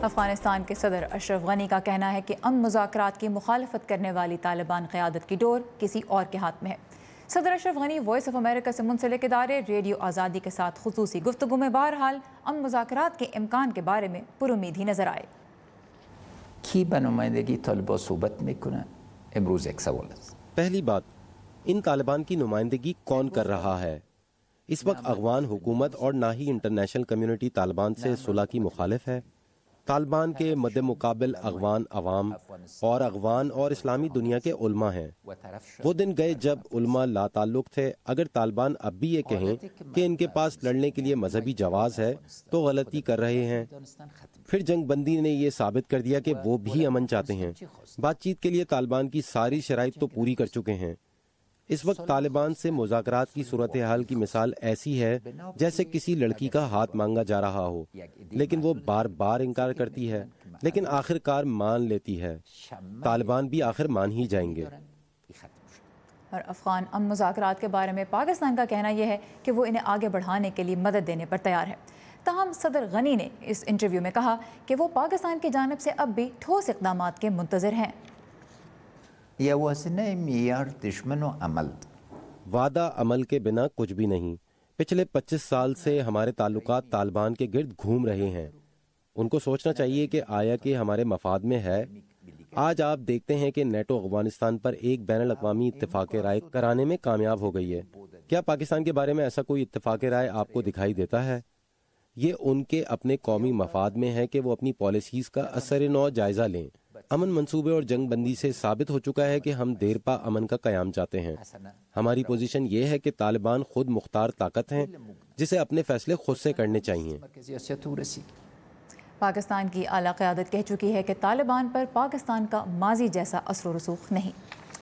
افغانستان کے صدر اشرف غنی کا کہنا ہے کہ امن مذاکرات کی مخالفت کرنے والی طالبان قیادت کی ڈور کسی اور کے ہاتھ میں ہے۔ صدر Ashraf Ghani voice of America سے منسلک ادارے ریڈیو آزادی کے ساتھ خصوصی گفتگو میں بہرحال امن مذاکرات کے امکان کے بارے میں پرامید ہی نظر آئے۔ کی به نمایندگی طالبان صحبت میکنه؟ امروز یک سوال است۔ پہلی بات، ان طالبان کی نمائندگی کون کر رہا ہے؟ اس وقت افغان حکومت اور نہ ہی انٹرنیشنل کمیونٹی طالبان سے صلح کی مخالف ہے۔ طالبان کے مد مقابل افغان عوام اور افغان اور اسلامی دنیا کے علماء ہیں۔ وہ دن گئے جب علماء لا تعلق تھے۔ اگر طالبان اب بھی یہ کہیں کہ ان کے پاس لڑنے کے لیے مذہبی جواز ہے تو غلطی کر رہے ہیں۔ پھر جنگ بندی نے یہ ثابت کر دیا کہ وہ بھی امن چاہتے ہیں۔ بات چیت کے لیے طالبان کی ساری شرائط تو پوری کر چکے ہیں۔ اس وقت طالبان سے مذاکرات کی صورتحال کی مثال ایسی ہے جیسے کسی لڑکی کا ہاتھ مانگا جا رہا ہو، لیکن وہ بار بار انکار کرتی ہے، لیکن آخر کار مان لیتی ہے۔ طالبان بھی آخر مان ہی جائیں گے۔ اور افغان امن مذاکرات کے بارے میں پاکستان کا کہنا یہ ہے کہ وہ انہیں آگے بڑھانے کے لیے مدد دینے پر تیار ہے۔ تاہم صدر غنی نے اس انٹرویو میں کہا کہ وہ پاکستان کی جانب سے اب بھی ٹھوس اقدامات کے منتظر ہیں۔ یوازینی معیار د ژمنو عمل دی۔ وعدہ عمل کے بنا کچھ بھی نہیں۔ پچھلے 25 سال سے ہمارے تعلقات طالبان کے گرد گھوم رہے ہیں۔ ان کو سوچنا چاہیے کہ آیا کہ ہمارے مفاد میں ہے۔ آج آپ دیکھتے ہیں کہ نیٹو افغانستان پر ایک بین الاقوامی اتفاق رائے کرانے میں کامیاب ہو گئی ہے۔ کیا پاکستان کے بارے میں ایسا کوئی اتفاق رائے آپ کو دکھائی دیتا ہے؟ یہ ان کے اپنے قومی مفاد میں ہے کہ وہ اپنی پالیسیز کا اثر نو جائزہ لیں۔ امن منصوبے اور جنگ بندی سے ثابت ہو چکا ہے کہ ہم دیر پا امن کا قیام چاہتے ہیں۔ ہماری پوزیشن یہ ہے کہ طالبان خود مختار طاقت ہیں جسے اپنے فیصلے خود سے کرنے چاہیے۔ پاکستان کی اعلیٰ قیادت کہہ چکی ہے کہ طالبان پر پاکستان کا ماضی جیسا اثر و رسوخ نہیں۔